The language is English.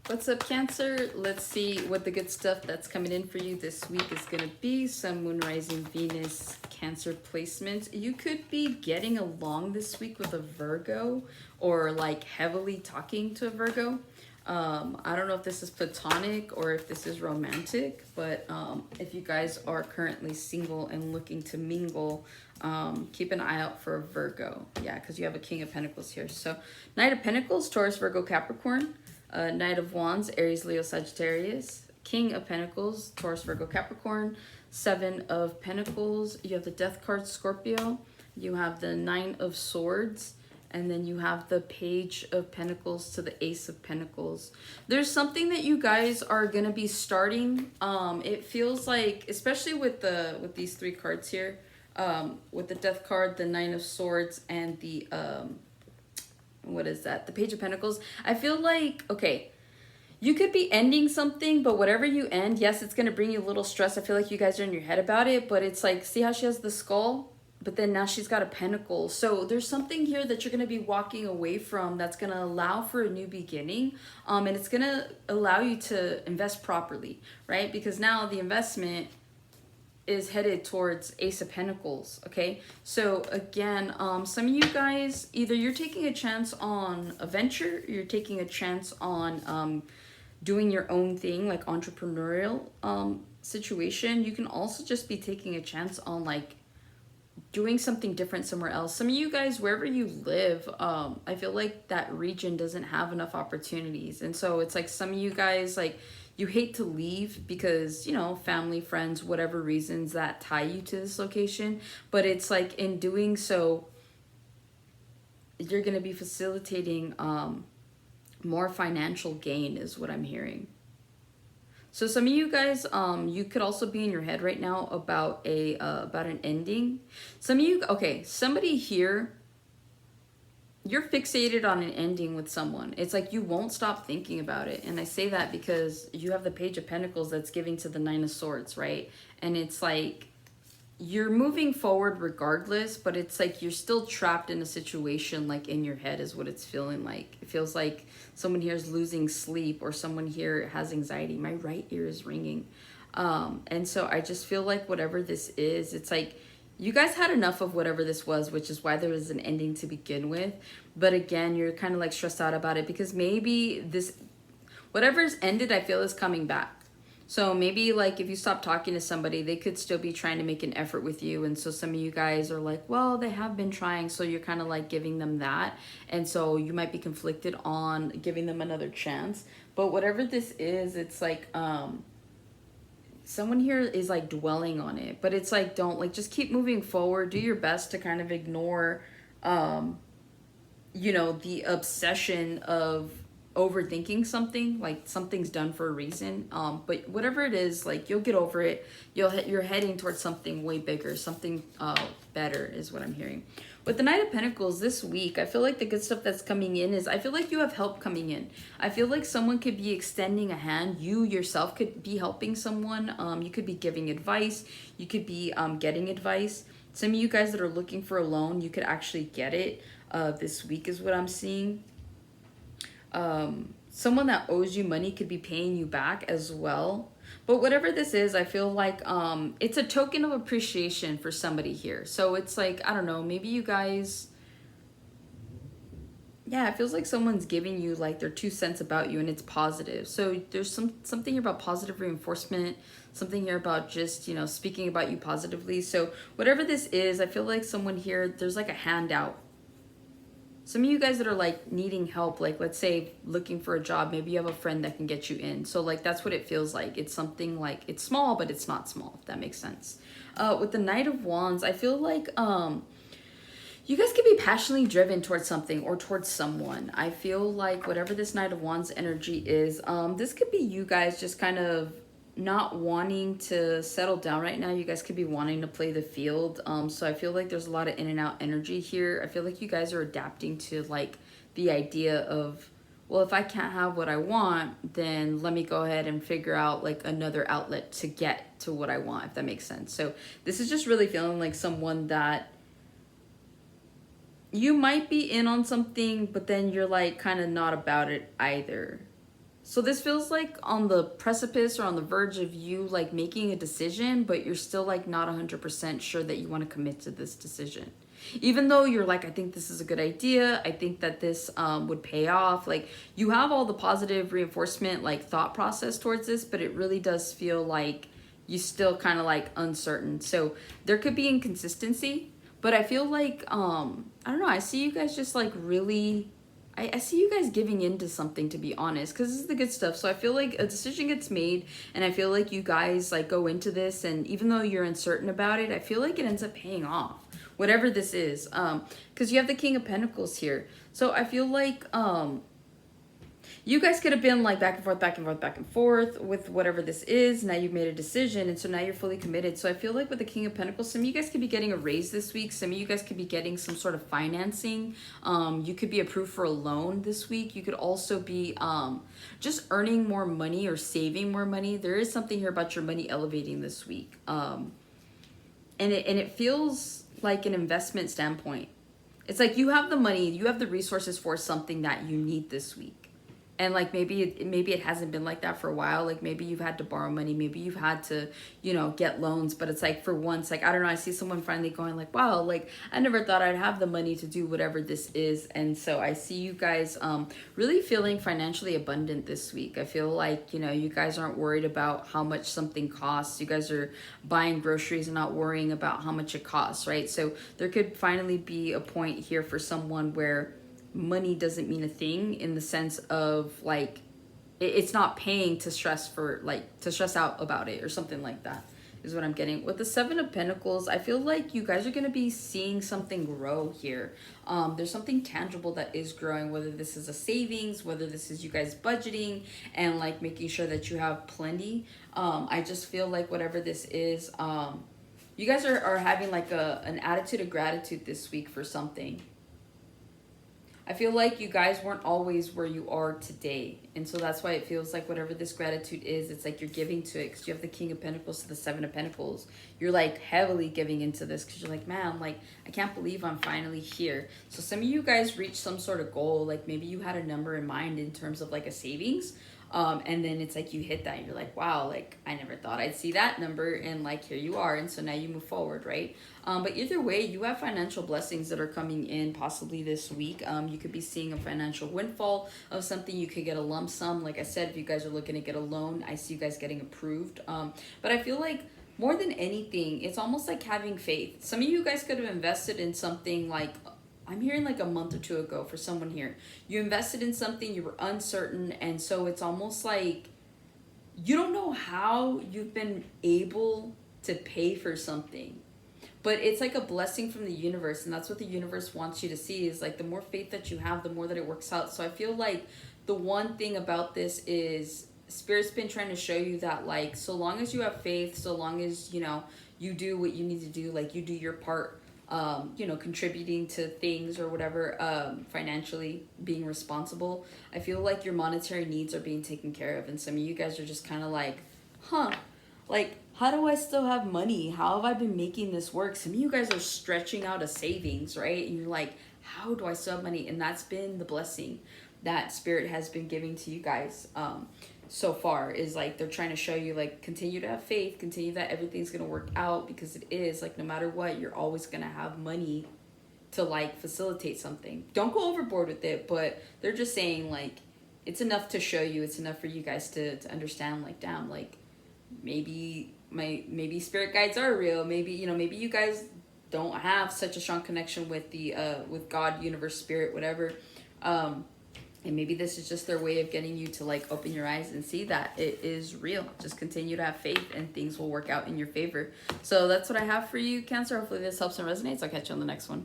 What's up, Cancer? Let's see what the good stuff that's coming in for you this week is going to be. Sun, Moon, Rising, Venus, Cancer placements. You could be getting along this week with a Virgo or like heavily talking to a Virgo. I don't know if this is platonic or if this is romantic, but if you guys are currently single and looking to mingle, keep an eye out for a Virgo. Yeah, because you have a King of Pentacles here. So Knight of Pentacles, Taurus, Virgo, Capricorn. Knight of Wands, Aries, Leo, Sagittarius. King of Pentacles, Taurus, Virgo, Capricorn. Seven of Pentacles. You have the Death card, Scorpio. You have the Nine of Swords. And then you have the Page of Pentacles to the Ace of Pentacles. There's something that you guys are going to be starting. It feels like, especially with these three cards here, with the Death card, the Nine of Swords, and the what is that? The Page of Pentacles. I feel like, okay, you could be ending something, but whatever you end, yes, it's going to bring you a little stress. I feel like you guys are in your head about it, but it's like, see how she has the skull? But then now she's got a pentacle. So there's something here that you're going to be walking away from that's going to allow for a new beginning. And it's going to allow you to invest properly, right? Because now the investment is headed towards Ace of Pentacles, okay? So again, some of you guys, either you're taking a chance on a venture, you're taking a chance on doing your own thing, like entrepreneurial situation. You can also just be taking a chance on like doing something different somewhere else. Some of you guys, wherever you live, I feel like that region doesn't have enough opportunities. And so it's like some of you guys, like, you hate to leave because, you know, family, friends, whatever reasons that tie you to this location. But it's like in doing so, you're going to be facilitating more financial gain is what I'm hearing. So some of you guys, you could also be in your head right now about an ending. Some of you, okay, somebody here, you're fixated on an ending with someone. It's like you won't stop thinking about it. And I say that because you have the Page of Pentacles that's giving to the Nine of Swords, right? And it's like you're moving forward regardless, but it's like you're still trapped in a situation, like in your head is what it's feeling like. It feels like someone here is losing sleep or someone here has anxiety. My right ear is ringing. And so I just feel like whatever this is, it's like you guys had enough of whatever this was, which is why there was an ending to begin with. But again, you're kind of like stressed out about it because maybe this, whatever's ended, I feel is coming back. So maybe like if you stop talking to somebody, they could still be trying to make an effort with you. And so some of you guys are like, well, they have been trying. So you're kind of like giving them that. And so you might be conflicted on giving them another chance. But whatever this is, it's like someone here is like dwelling on it. But it's like, don't like, just keep moving forward. Do your best to kind of ignore, you know, the obsession of overthinking something, like something's done for a reason, but whatever it is, like you'll get over it. You're heading towards something way bigger, something better is what I'm hearing. With the Knight of Pentacles this week, I feel like the good stuff that's coming in is I feel like you have help coming in. I feel like someone could be extending a hand. You yourself could be helping someone. You could be giving advice. You could be getting advice. Some of you guys that are looking for a loan, you could actually get it this week is what I'm seeing. Someone that owes you money could be paying you back as well. But whatever this is, I feel like it's a token of appreciation for somebody here. So it's like, I don't know, maybe you guys, yeah, it feels like someone's giving you like their 2 cents about you and it's positive. So there's something here about positive reinforcement, something here about just, you know, speaking about you positively. So whatever this is, I feel like someone here, there's like a handout. Some of you guys that are like needing help, like let's say looking for a job, maybe you have a friend that can get you in. So like that's what it feels like. It's something like it's small, but it's not small, if that makes sense. With the Knight of Wands, I feel like you guys could be passionately driven towards something or towards someone. I feel like whatever this Knight of Wands energy is, this could be you guys just kind of not wanting to settle down right now. You guys could be wanting to play the field. So I feel like there's a lot of in and out energy here. I feel like you guys are adapting to like the idea of, well, if I can't have what I want, then let me go ahead and figure out like another outlet to get to what I want, if that makes sense. So this is just really feeling like someone that you might be in on something, but then you're like kind of not about it either. So this feels like on the precipice or on the verge of you like making a decision, but you're still like not 100% sure that you want to commit to this decision. Even though you're like, I think this is a good idea, I think that this would pay off. Like you have all the positive reinforcement, like thought process towards this, but it really does feel like you still kind of like uncertain. So there could be inconsistency, but I feel like, I don't know, I see you guys just like really I see you guys giving in to something, to be honest, because this is the good stuff. So I feel like a decision gets made, and I feel like you guys like go into this, and even though you're uncertain about it, I feel like it ends up paying off, whatever this is. Because you have the King of Pentacles here, so I feel like you guys could have been like back and forth, back and forth, back and forth with whatever this is. Now you've made a decision, and so now you're fully committed. So I feel like with the King of Pentacles, some of you guys could be getting a raise this week. Some of you guys could be getting some sort of financing. You could be approved for a loan this week. You could also be just earning more money or saving more money. There is something here about your money elevating this week. And it feels like an investment standpoint. It's like you have the money, you have the resources for something that you need this week. And like maybe it hasn't been like that for a while. Like maybe you've had to borrow money, maybe you've had to, you know, get loans, but it's like for once, like I don't know, I see someone finally going like, wow, like I never thought I'd have the money to do whatever this is. And so I see you guys really feeling financially abundant this week. I feel like, you know, you guys aren't worried about how much something costs. You guys are buying groceries and not worrying about how much it costs, right? So there could finally be a point here for someone where money doesn't mean a thing, in the sense of like it's not paying to stress out about it or something like that, is what I'm getting. With the Seven of Pentacles, I feel like you guys are going to be seeing something grow here. There's something tangible that is growing, whether this is a savings, whether this is you guys budgeting and like making sure that you have plenty. I just feel like whatever this is, you guys are having like an attitude of gratitude this week for something. I feel like you guys weren't always where you are today. And so that's why it feels like whatever this gratitude is, it's like you're giving to it. Because you have the King of Pentacles to the Seven of Pentacles. You're like heavily giving into this because you're like, man, like I can't believe I'm finally here. So some of you guys reached some sort of goal. Like maybe you had a number in mind in terms of like a savings. And then it's like you hit that and you're like, wow, like I never thought I'd see that number, and like here you are, and so now you move forward, right? But either way, you have financial blessings that are coming in possibly this week. You could be seeing a financial windfall of something. You could get a lump sum. Like I said, if you guys are looking to get a loan, I see you guys getting approved. But I feel like more than anything, it's almost like having faith. Some of you guys could have invested in something like, I'm hearing like a month or two ago for someone here. You invested in something, you were uncertain, and so it's almost like you don't know how you've been able to pay for something. But it's like a blessing from the universe, and that's what the universe wants you to see, is like the more faith that you have, the more that it works out. So I feel like the one thing about this is Spirit's been trying to show you that like so long as you have faith, so long as, you know, you do what you need to do, like you do your part, you know, contributing to things or whatever, financially being responsible, I feel like your monetary needs are being taken care of. And some of you guys are just kind of like, huh, like, how do I still have money? How have I been making this work? Some of you guys are stretching out a savings, right? And you're like, how do I still have money? And that's been the blessing that Spirit has been giving to you guys so far, is like they're trying to show you like continue to have faith, continue that everything's gonna work out, because it is like no matter what, you're always gonna have money to like facilitate something. Don't go overboard with it, but they're just saying like it's enough to show you, it's enough for you guys to understand like, damn, like maybe spirit guides are real. Maybe, you know, maybe you guys don't have such a strong connection with the with God, universe, spirit, whatever, and maybe this is just their way of getting you to like open your eyes and see that it is real. Just continue to have faith and things will work out in your favor. So that's what I have for you, Cancer. Hopefully this helps and resonates. I'll catch you on the next one.